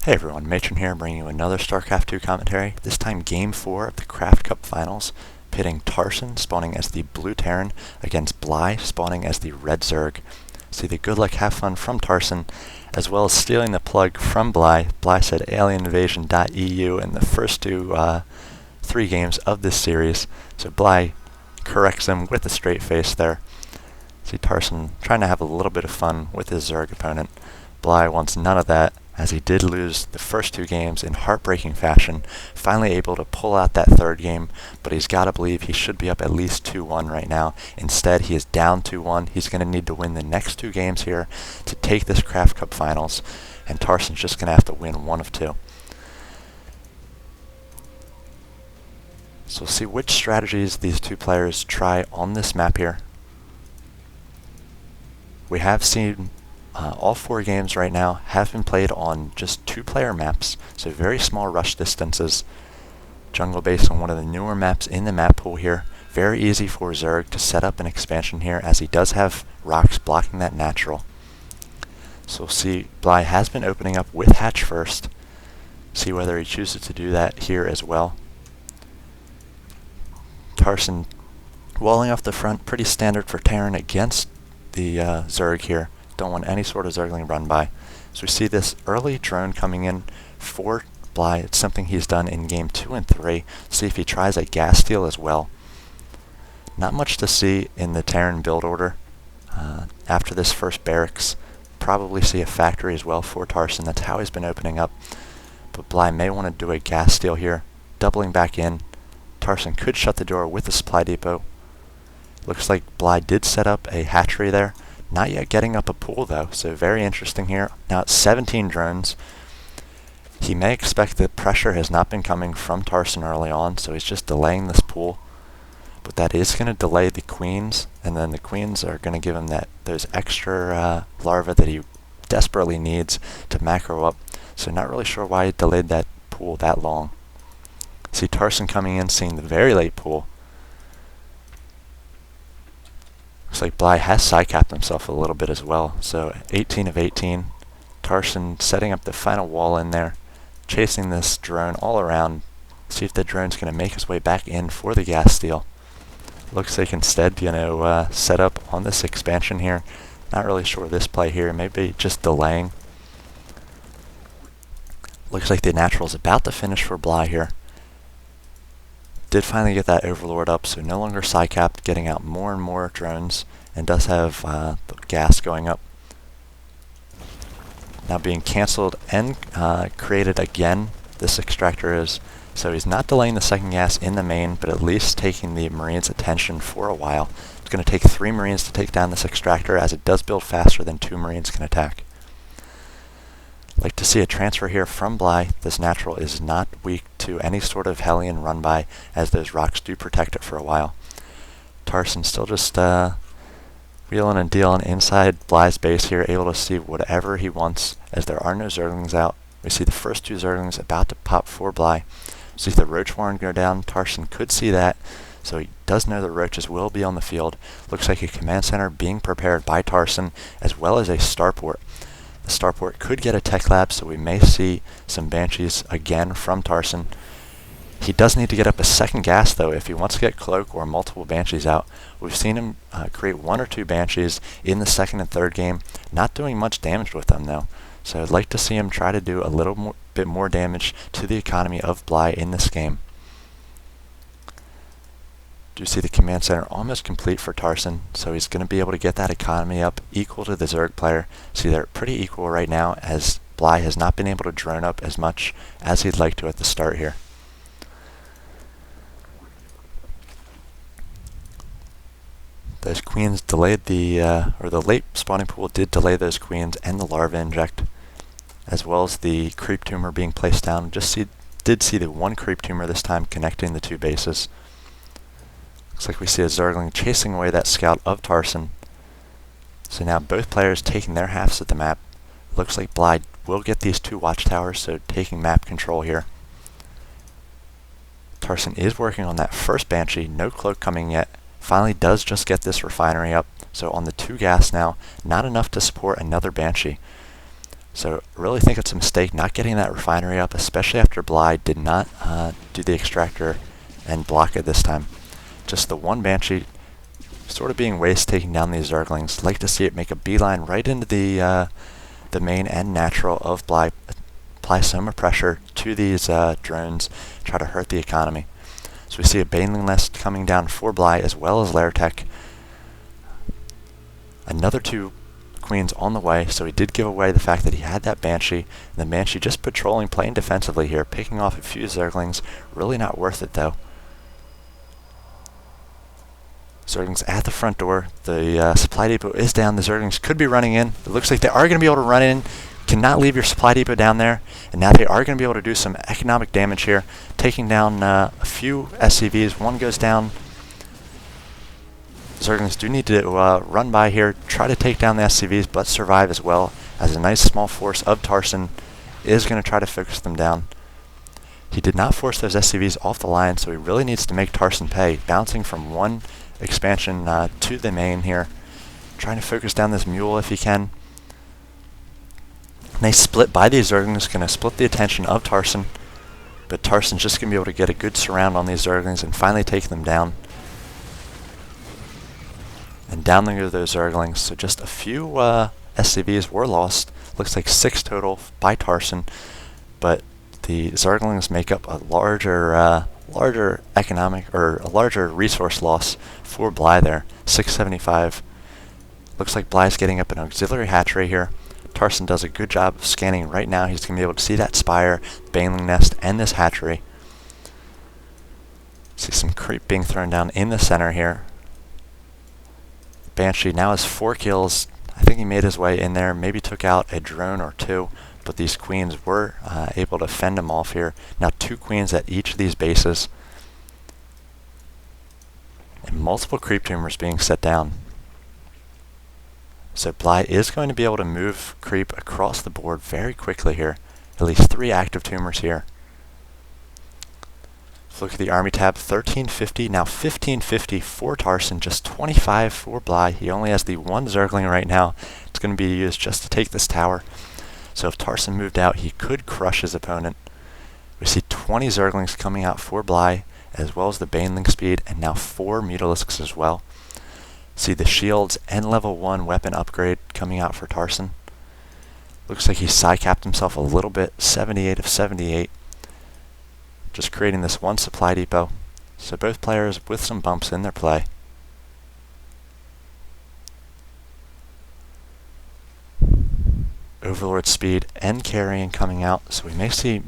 Hey everyone, Matron here bringing you another StarCraft 2 commentary, this time Game 4 of the Craft Cup Finals, pitting Tarson spawning as the blue Terran against Bly spawning as the red Zerg. See the good luck have fun from Tarson, as well as stealing the plug from Bly. Bly said alieninvasion.eu in the first three games of this series, so Bly corrects him with a straight face there. See Tarson trying to have a little bit of fun with his Zerg opponent. Bly wants none of that, as he did lose the first two games in heartbreaking fashion, finally able to pull out that third game, but he's got to believe he should be up at least 2-1 right now. Instead, he is down 2-1. He's going to need to win the next two games here to take this Craft Cup Finals, and Tarson's just going to have to win one of two. So we'll see which strategies these two players try on this map here. We have seen all four games right now have been played on just two-player maps, so very small rush distances. Jungle base on one of the newer maps in the map pool here. Very easy for Zerg to set up an expansion here, as he does have rocks blocking that natural. So we'll see, Bly has been opening up with hatch first. See whether he chooses to do that here as well. Tarson walling off the front, pretty standard for Terran against the Zerg here. Don't want any sort of Zergling run by. So we see this early drone coming in for Bly. It's something he's done in game 2 and 3. See if he tries a gas steal as well. Not much to see in the Terran build order. After this first barracks, probably see a factory as well for Tarson. That's how he's been opening up. But Bly may want to do a gas steal here, doubling back in. Tarson could shut the door with the supply depot. Looks like Bly did set up a hatchery there. Not yet getting up a pool though, so very interesting here. Now it's 17 drones. He may expect that pressure has not been coming from Tarson early on, so he's just delaying this pool. But that is going to delay the queens, and then the queens are going to give him those extra larvae that he desperately needs to macro up. So not really sure why he delayed that pool that long. See Tarson coming in, seeing the very late pool. Looks like Bly has side-capped himself a little bit as well. So 18 of 18. Tarson setting up the final wall in there, chasing this drone all around. See if the drone's going to make his way back in for the gas steal. Looks like instead, set up on this expansion here. Not really sure this play here. Maybe just delaying. Looks like the natural's about to finish for Bly here. Did finally get that Overlord up, so no longer side-capped, getting out more and more drones, and does have the gas going up. Now being cancelled and created again, this extractor is, so he's not delaying the second gas in the main, but at least taking the Marines' attention for a while. It's going to take 3 Marines to take down this extractor, as it does build faster than 2 Marines can attack. Like to see a transfer here from Bly. This natural is not weak to any sort of Hellion run by, as those rocks do protect it for a while. Tarson still just wheeling and dealing inside Bly's base here, able to see whatever he wants, as there are no Zerglings out. We see the first 2 Zerglings about to pop for Bly. See the Roach Warren go down. Tarson could see that, so he does know the Roaches will be on the field. Looks like a command center being prepared by Tarson, as well as a starport. The starport could get a tech lab, so we may see some Banshees again from Tarson. He does need to get up a second gas, though, if he wants to get Cloak or multiple Banshees out. We've seen him create 1 or 2 Banshees in the second and third game, not doing much damage with them, though. So I'd like to see him try to do a little bit more damage to the economy of Bly in this game. Do see the command center almost complete for Tarson, so he's going to be able to get that economy up equal to the Zerg player. See, they're pretty equal right now, as Bly has not been able to drone up as much as he'd like to at the start here. Those queens delayed the late spawning pool did delay those queens and the larva inject, as well as the creep tumor being placed down. Did see the 1 creep tumor this time connecting the 2 bases. Looks like we see a Zergling chasing away that scout of Tarson. So now both players taking their halves of the map. Looks like Bly will get these 2 watchtowers, so taking map control here. Tarson is working on that first Banshee, no Cloak coming yet. Finally does just get this refinery up, so on the 2 gas now, not enough to support another Banshee. So I really think it's a mistake not getting that refinery up, especially after Bly did not do the extractor and block it this time. Just the one Banshee sort of being waste, taking down these Zerglings. Like to see it make a beeline right into the main and natural of Bly, apply some pressure to these drones, try to hurt the economy. So we see a Baneling Nest coming down for Bly as well as Lairtech. Another 2 queens on the way, so he did give away the fact that he had that Banshee. And the Banshee just patrolling, playing defensively here, picking off a few Zerglings. Really not worth it though. Zerglings at the front door. The supply depot is down. The Zerglings could be running in. It looks like they are going to be able to run in. Cannot leave your supply depot down there. And now they are going to be able to do some economic damage here, taking down a few SCVs. One goes down. Zerglings do need to run by here, try to take down the SCVs, but survive as well, as a nice small force of Tarson is going to try to focus them down. He did not force those SCVs off the line, so he really needs to make Tarson pay, bouncing from one expansion to the main here, trying to focus down this mule if he can. Nice split by these Zerglings, going to split the attention of Tarson, but Tarson's just going to be able to get a good surround on these Zerglings and finally take them down. And down there go those Zerglings, so just a few SCVs were lost. Looks like 6 total by Tarson, but the Zerglings make up a larger economic, or a larger resource loss for Bly there. 675. Looks like Bly's getting up an auxiliary hatchery here. Tarson does a good job of scanning right now. He's going to be able to see that spire, Baneling Nest, and this hatchery. See some creep being thrown down in the center here. Banshee now has 4 kills. I think he made his way in there, maybe took out a drone or 2, but these queens were able to fend him off here. Now 2 queens at each of these bases. And multiple creep tumors being set down. So Bly is going to be able to move creep across the board very quickly here. At least 3 active tumors here. Look at the army tab, 1350, now 1550 for Tarson, just 25 for Bly. He only has the 1 Zergling right now. It's going to be used just to take this tower. So if Tarson moved out, he could crush his opponent. We see 20 Zerglings coming out for Bly, as well as the Baneling speed, and now 4 Mutalisks as well. See the shields and level 1 weapon upgrade coming out for Tarson. Looks like he side-capped himself a little bit, 78 of 78. Just creating this 1 supply depot. So both players with some bumps in their play. Overlord speed and carrying coming out, so we may see